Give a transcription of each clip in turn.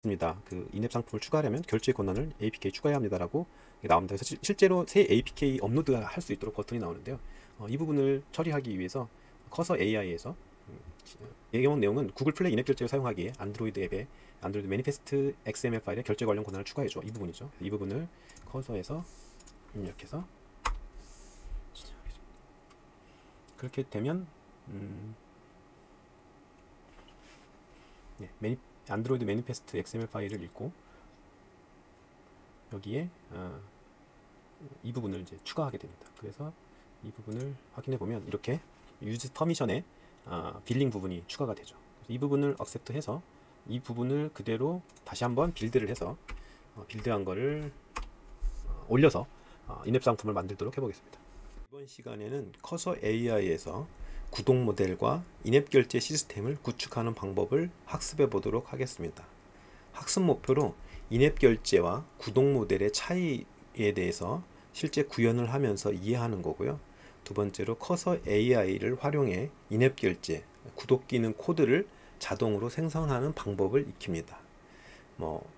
있습니다. 그 인앱 상품을 추가하려면 결제 권한을 APK 추가해야 합니다라고 나옵니다. 그래서 실제로 새 APK 업로드 할 수 있도록 버튼이 나오는데요. 이 부분을 처리하기 위해서 커서 AI에서 예경 내용은 구글 플레이 인앱 결제를 사용하기에 안드로이드 앱에 안드로이드 매니페스트 XML 파일에 결제 관련 권한을 추가해줘. 이 부분이죠. 이 부분을 커서에서 입력해서 그렇게 되면 안드로이드 매니페스트 XML 파일을 읽고 여기에 이 부분을 이제 추가하게 됩니다. 그래서 이 부분을 확인해 보면 이렇게 유즈 퍼미션에 빌링 부분이 추가가 되죠. 이 부분을 액셉트 해서 이 부분을 그대로 다시 한번 빌드를 해서 빌드한 거를 올려서 인앱 상품을 만들도록 해보겠습니다. 이번 시간에는 커서 AI에서 구독 모델과 인앱 결제 시스템을 구축하는 방법을 학습해 보도록 하겠습니다. 학습 목표로 인앱 결제와 구독 모델의 차이에 대해서 실제 구현을 하면서 이해하는 거고요. 두 번째로 커서 AI를 활용해 인앱 결제, 구독 기능 코드를 자동으로 생성하는 방법을 익힙니다.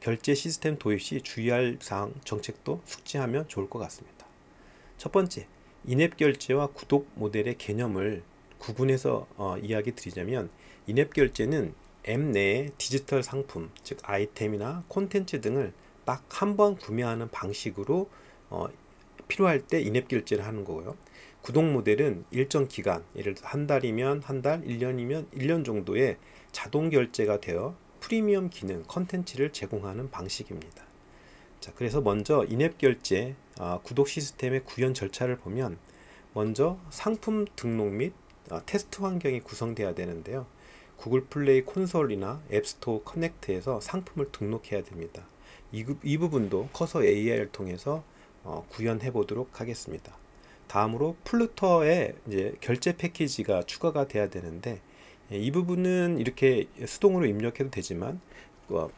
결제 시스템 도입 시 주의할 사항 정책도 숙지하면 좋을 것 같습니다. 첫 번째, 인앱 결제와 구독 모델의 개념을 구분해서 이야기 드리자면, 인앱 결제는 앱 내의 디지털 상품, 즉 아이템이나 콘텐츠 등을 딱 한 번 구매하는 방식으로 필요할 때 인앱 결제를 하는 거고요. 구독 모델은 일정 기간, 예를 들어 한 달이면 한 달, 1년이면 1년 정도의 자동 결제가 되어 프리미엄 기능, 컨텐츠를 제공하는 방식입니다. 자, 그래서 먼저 인앱 결제 구독 시스템의 구현 절차를 보면, 먼저 상품 등록 및 테스트 환경이 구성돼야 되는데요. 구글 플레이 콘솔이나 앱스토어 커넥트에서 상품을 등록해야 됩니다. 이 부분도 커서 AI를 통해서 구현해 보도록 하겠습니다. 다음으로 플루터에 이제 결제 패키지가 추가가 돼야 되는데, 이 부분은 이렇게 수동으로 입력해도 되지만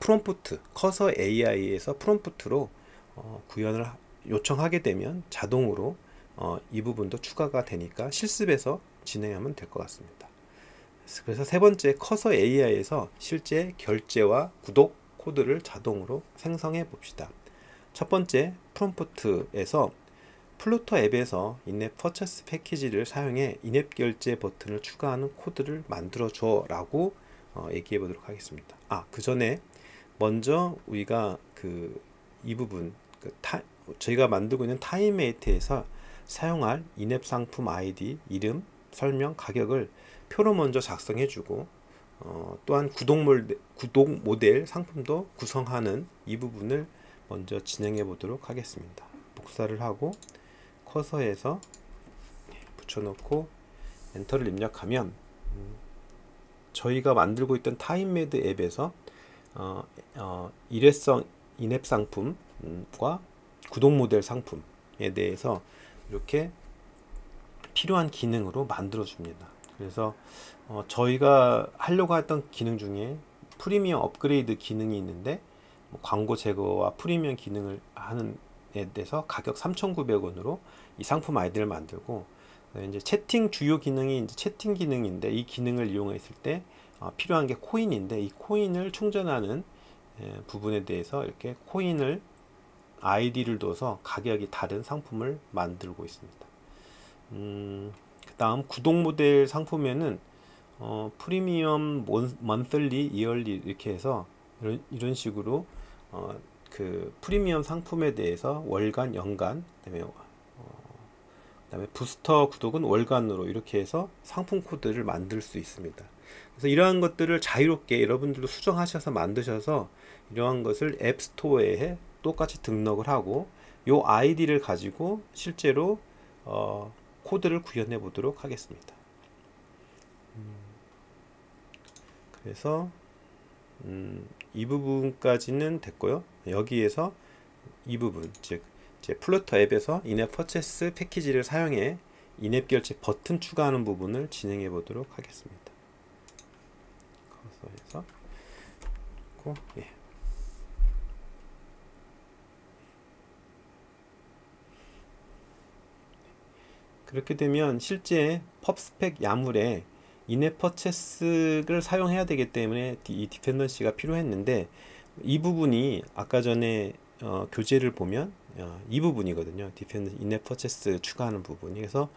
프롬프트, 커서 AI에서 프롬프트로 구현을 요청하게 되면 자동으로 이 부분도 추가가 되니까 실습해서 진행하면 될 것 같습니다. 그래서 세 번째, 커서 AI에서 실제 결제와 구독 코드를 자동으로 생성해 봅시다. 첫 번째, 프롬프트에서 플루터 앱에서 인앱 퍼체스 패키지를 사용해 인앱 결제 버튼을 추가하는 코드를 만들어 줘 라고 얘기해 보도록 하겠습니다. 그 전에 먼저 우리가 이 부분 저희가 만들고 있는 타임메이트에서 사용할 인앱 상품 아이디, 이름, 설명, 가격을 표로 먼저 작성해 주고 또한 구독 모델 상품도 구성하는 이 부분을 먼저 진행해 보도록 하겠습니다. 복사를 하고 커서에서 붙여놓고 엔터를 입력하면 저희가 만들고 있던 타임메이드 앱에서 일회성 인앱 상품과 구독 모델 상품에 대해서 이렇게 필요한 기능으로 만들어 줍니다. 그래서 저희가 하려고 했던 기능 중에 프리미엄 업그레이드 기능이 있는데, 광고 제거와 프리미엄 기능을 하는 에 대해서 가격 3,900원으로 이 상품 아이디를 만들고, 이제 채팅 주요 기능이 이제 채팅 기능인데, 이 기능을 이용했을 때 필요한 게 코인인데, 이 코인을 충전하는 부분에 대해서 이렇게 코인을 아이디를 둬서 가격이 다른 상품을 만들고 있습니다. 그 다음 구독 모델 상품에는 프리미엄 먼슬리, 이얼리 이렇게 해서 이런 식으로 프리미엄 상품에 대해서 월간, 연간, 그다음에 부스터 구독은 월간으로 이렇게 해서 상품 코드를 만들 수 있습니다. 그래서 이러한 것들을 자유롭게 여러분들도 수정하셔서 만드셔서 이러한 것을 앱스토어에 똑같이 등록을 하고 이 아이디를 가지고 실제로 코드를 구현해 보도록 하겠습니다. 그래서 이 부분까지는 됐고요. 여기에서 이 부분, 즉 이제 플루터 앱에서 인앱 퍼체스 패키지를 사용해 인앱 결제 버튼 추가하는 부분을 진행해 보도록 하겠습니다. 커서에서 그렇게 되면 실제 펍스펙 야물에 인앱 퍼체스를 사용해야 되기 때문에 이 디펜던시가 필요했는데, 이 부분이 아까 전에 교재를 보면 이 부분이거든요. 디펜드 인앱 퍼체스 추가하는 부분이. 그래서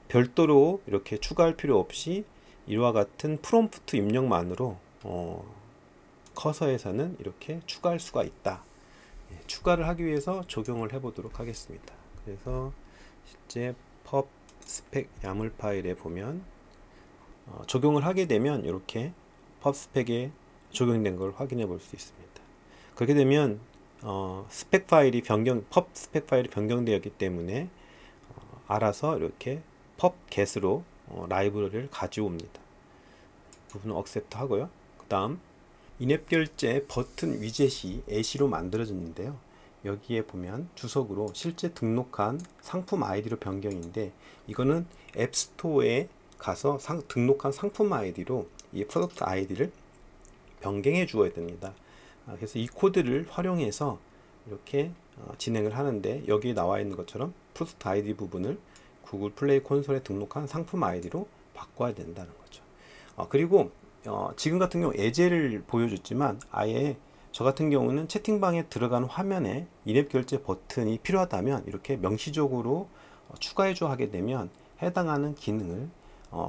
별도로 이렇게 추가할 필요 없이 이와 같은 프롬프트 입력만으로 커서에서는 이렇게 추가할 수가 있다. 추가를 하기 위해서 적용을 해 보도록 하겠습니다. 그래서 실제 pub spec 야물 파일에 보면 적용을 하게 되면 이렇게 pub spec에 적용된 걸 확인해 볼 수 있습니다. 그렇게 되면 스펙 파일이 pub 스펙 파일이 변경되었기 때문에 알아서 이렇게 pub get으로 라이브러리를 가져옵니다. 부분은 accept 하고요. 그 다음 인앱 결제 버튼 위젯이 AC로 만들어졌는데요. 여기에 보면 주석으로 실제 등록한 상품 아이디로 변경인데, 이거는 앱스토어에 가서 등록한 상품 아이디로 이 프로덕트 아이디를 변경해 주어야 됩니다. 그래서 이 코드를 활용해서 이렇게 진행을 하는데, 여기에 나와 있는 것처럼 프로덕트 아이디 부분을 구글 플레이 콘솔에 등록한 상품 아이디로 바꿔야 된다는 거죠. 그리고 지금 같은 경우 예제를 보여줬지만, 아예 저 같은 경우는 채팅방에 들어간 화면에 인앱 결제 버튼이 필요하다면 이렇게 명시적으로 추가해 줘 하게 되면 해당하는 기능을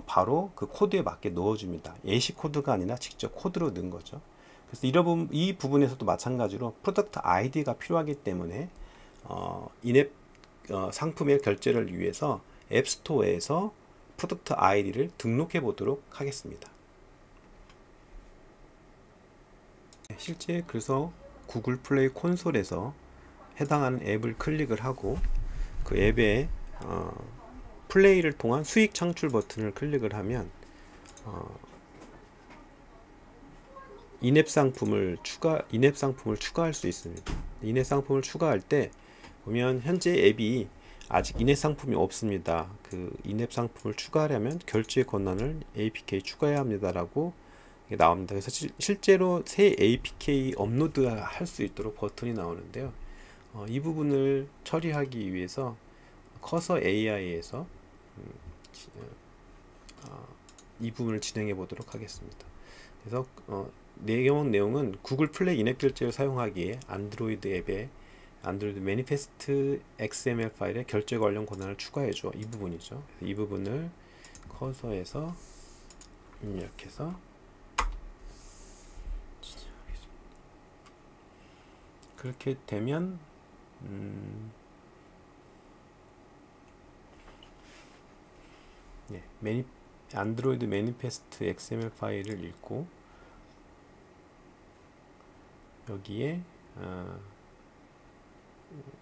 바로 그 코드에 맞게 넣어줍니다. 예시 코드가 아니라 직접 코드로 넣은 거죠. 그래서 이 부분에서도 마찬가지로 프로덕트 아이디가 필요하기 때문에 인앱 상품의 결제를 위해서 앱스토어에서 프로덕트 아이디를 등록해 보도록 하겠습니다. 실제 그래서 구글 플레이 콘솔에서 해당하는 앱을 클릭을 하고 그 앱에 플레이를 통한 수익 창출 버튼을 클릭을 하면 인앱 상품을 추가할 수 있습니다. 인앱 상품을 추가할 때 보면 현재 앱이 아직 인앱 상품이 없습니다. 그 인앱 상품을 추가하려면 결제 권한을 APK 추가해야 합니다라고 나옵니다. 그래서 실제로 새 APK 업로드 할 수 있도록 버튼이 나오는데요. 이 부분을 처리하기 위해서 커서 AI에서 이 부분을 진행해 보도록 하겠습니다. 그래서 내용은 구글 플레이 인앱 결제를 사용하기에 안드로이드 앱에 안드로이드 매니페스트 XML 파일에 결제 관련 권한을 추가해줘, 이 부분이죠. 이 부분을 커서에서 입력해서 그렇게 되면 안드로이드 매니페스트 XML 파일을 읽고 여기에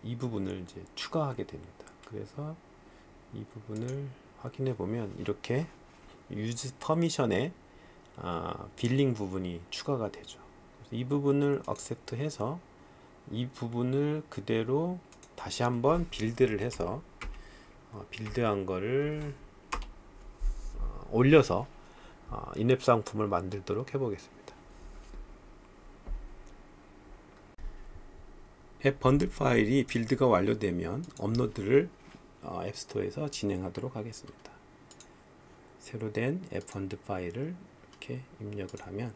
이 부분을 이제 추가하게 됩니다. 그래서 이 부분을 확인해 보면 이렇게 유즈 퍼미션에 빌링 부분이 추가가 되죠. 그래서 이 부분을 accept 해서 이 부분을 그대로 다시 한번 빌드를 해서 빌드한 거를 올려서 인앱 상품을 만들도록 해보겠습니다. 앱 번들 파일이 빌드가 완료되면 업로드를 앱스토어에서 진행하도록 하겠습니다. 새로 된 앱 번들 파일을 이렇게 입력을 하면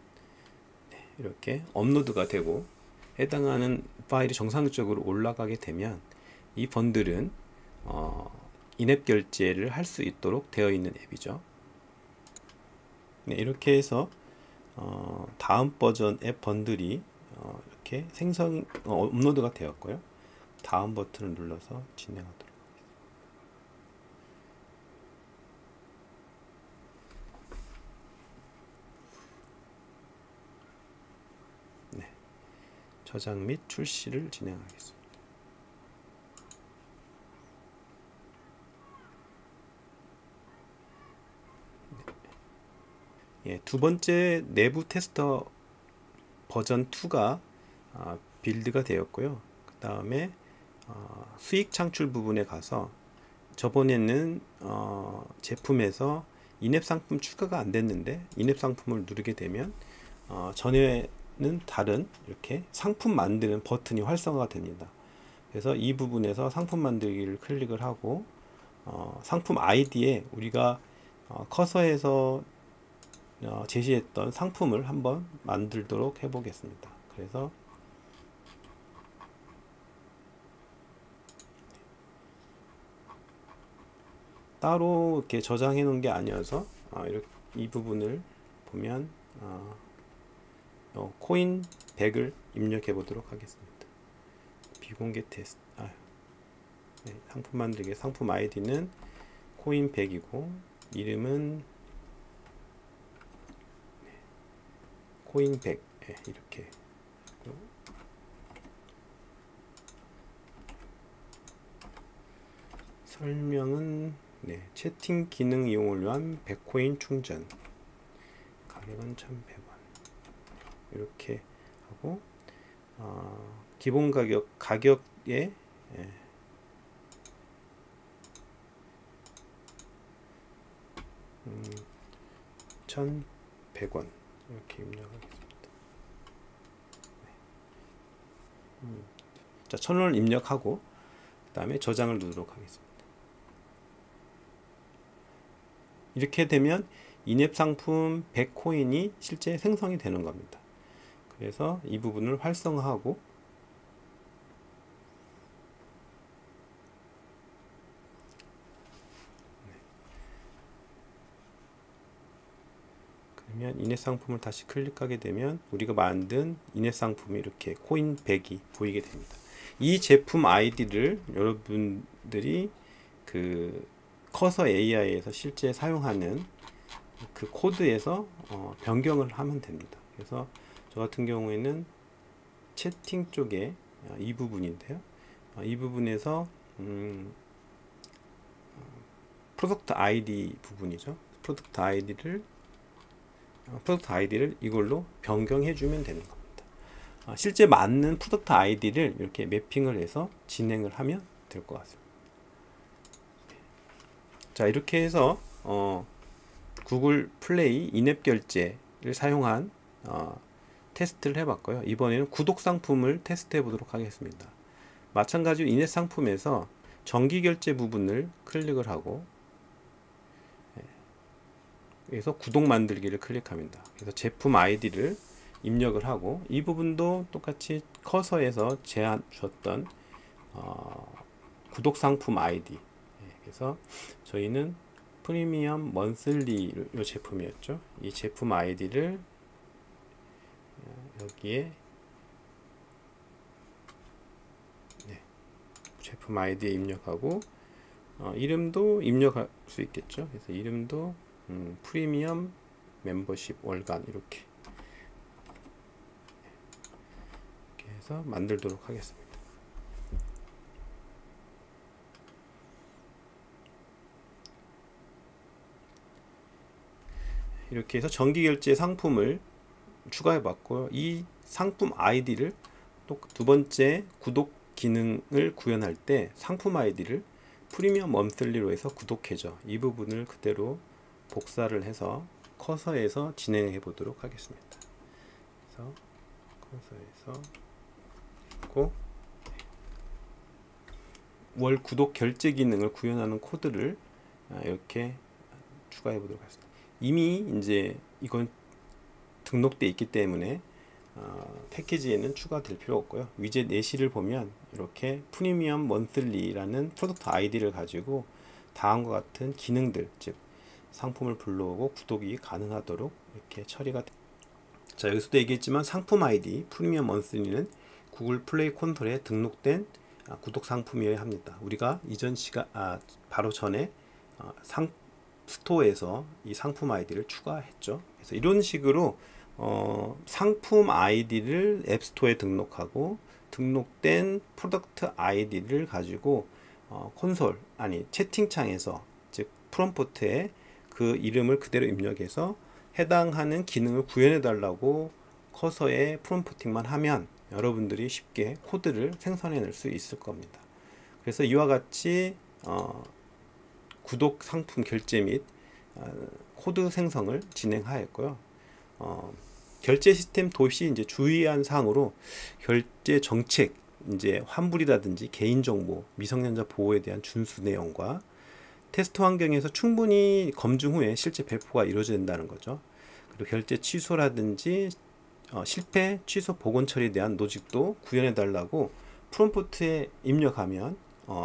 이렇게 업로드가 되고 해당하는 파일이 정상적으로 올라가게 되면 이 번들은 인앱 결제를 할 수 있도록 되어 있는 앱이죠. 이렇게 해서 다음 버전 앱 번들이 이렇게 업로드가 되었고요. 다음 버튼을 눌러서 진행하도록 하겠습니다. 저장 및 출시를 진행하겠습니다. 두 번째 내부 테스터 버전 2가 빌드가 되었고요. 그 다음에 수익 창출 부분에 가서 저번에는 제품에서 인앱 상품 추가가 안 됐는데 인앱 상품을 누르게 되면 전에는 다른 이렇게 상품 만드는 버튼이 활성화가 됩니다. 그래서 이 부분에서 상품 만들기를 클릭을 하고 상품 아이디에 우리가 커서에서 제시했던 상품을 한번 만들도록 해보겠습니다. 그래서 따로 이렇게 저장해 놓은 게 아니어서 이렇게 이 부분을 보면 코인 100을 입력해 보도록 하겠습니다. 비공개 테스트. 네, 상품 만들기. 상품 아이디는 코인 100이고 이름은 코인 100. 네, 이렇게. 설명은 채팅 기능 이용을 위한 100코인 충전. 가격은 1,100원. 이렇게 하고 기본 가격에 1,100원 이렇게 입력하겠습니다. 자, 1,000원을 입력하고 그 다음에 저장을 누르도록 하겠습니다. 이렇게 되면 인앱 상품 100코인이 실제 생성이 되는 겁니다. 그래서 이 부분을 활성화하고 그러면 인앱 상품을 다시 클릭하게 되면 우리가 만든 인앱 상품이 이렇게 코인 100이 보이게 됩니다. 이 제품 아이디를 여러분들이 그 커서 AI에서 실제 사용하는 그 코드에서 변경을 하면 됩니다. 그래서 저 같은 경우에는 채팅 쪽에 이 부분인데요. 이 부분에서 프로덕트 아이디 부분이죠. 프로덕트 아이디를 이걸로 변경해 주면 되는 겁니다. 실제 맞는 프로덕트 아이디를 이렇게 매핑을 해서 진행을 하면 될 것 같습니다. 자, 이렇게 해서 구글 플레이 인앱 결제를 사용한 테스트를 해봤고요. 이번에는 구독 상품을 테스트해 보도록 하겠습니다. 마찬가지로 인앱 상품에서 정기 결제 부분을 클릭을 하고 그래서 구독 만들기를 클릭합니다. 그래서 제품 아이디를 입력을 하고 이 부분도 똑같이 커서에서 제안 주었던 구독 상품 아이디. 그래서 저희는 프리미엄 먼슬리 이 제품이었죠. 이 제품 아이디를 여기에 제품 아이디에 입력하고 이름도 입력할 수 있겠죠. 그래서 이름도 프리미엄 멤버십 월간 이렇게 해서 만들도록 하겠습니다. 이렇게 해서 정기결제 상품을 추가해 봤고요. 이 상품 아이디를 또 두 번째 구독 기능을 구현할 때 상품 아이디를 프리미엄 먼슬리로 해서 구독해줘. 이 부분을 그대로 복사를 해서 커서에서 진행해 보도록 하겠습니다. 그래서 커서에서 있고 월 구독 결제 기능을 구현하는 코드를 이렇게 추가해 보도록 하겠습니다. 이미 이제 이건 등록되어 있기 때문에 패키지에는 추가될 필요 없고요. 위젯 내시를 보면 이렇게 프리미엄 먼슬리라는 프로덕트 아이디를 가지고 다음과 같은 기능들, 즉 상품을 불러오고 구독이 가능하도록 이렇게 처리가 됩니다. 자, 여기서도 얘기했지만 상품 아이디 프리미엄 먼슬리는 구글 플레이 콘솔에 등록된 구독 상품이어야 합니다. 우리가 이전 시간 바로 전에 스토어에서 이 상품 아이디를 추가했죠. 그래서 이런 식으로 상품 아이디를 앱스토어에 등록하고 등록된 프로덕트 아이디를 가지고 콘솔 채팅창에서 즉 프롬프트에 그 이름을 그대로 입력해서 해당하는 기능을 구현해 달라고 커서에 프롬프팅만 하면 여러분들이 쉽게 코드를 생성해낼 수 있을 겁니다. 그래서 이와 같이 구독 상품 결제 및 코드 생성을 진행하였고요. 결제 시스템 도시 이제 주의한 사항으로 결제 정책, 이제 환불이라든지 개인정보, 미성년자 보호에 대한 준수 내용과 테스트 환경에서 충분히 검증 후에 실제 배포가 이루어진다는 거죠. 그리고 결제 취소라든지 실패, 취소, 복원 처리에 대한 로직도 구현해 달라고 프롬프트에 입력하면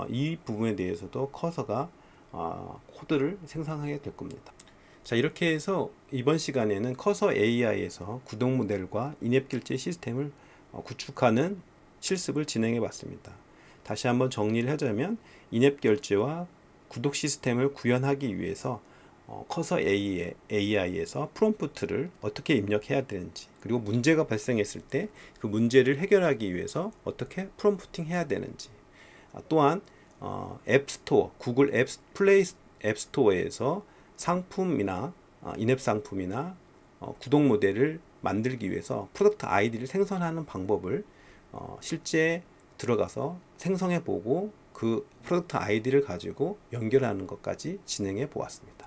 이 부분에 대해서도 커서가 코드를 생성하게 될 겁니다. 자, 이렇게 해서 이번 시간에는 커서 AI에서 구독 모델과 인앱 결제 시스템을 구축하는 실습을 진행해 봤습니다. 다시 한번 정리를 하자면 인앱 결제와 구독 시스템을 구현하기 위해서 커서 AI에서 프롬프트를 어떻게 입력해야 되는지, 그리고 문제가 발생했을 때 그 문제를 해결하기 위해서 어떻게 프롬프팅 해야 되는지, 또한 앱스토어, 구글 앱 플레이 앱스토어에서 상품이나 인앱 상품이나 구독 모델을 만들기 위해서 프로덕트 아이디를 생성하는 방법을 실제 들어가서 생성해 보고 그 프로덕트 아이디를 가지고 연결하는 것까지 진행해 보았습니다.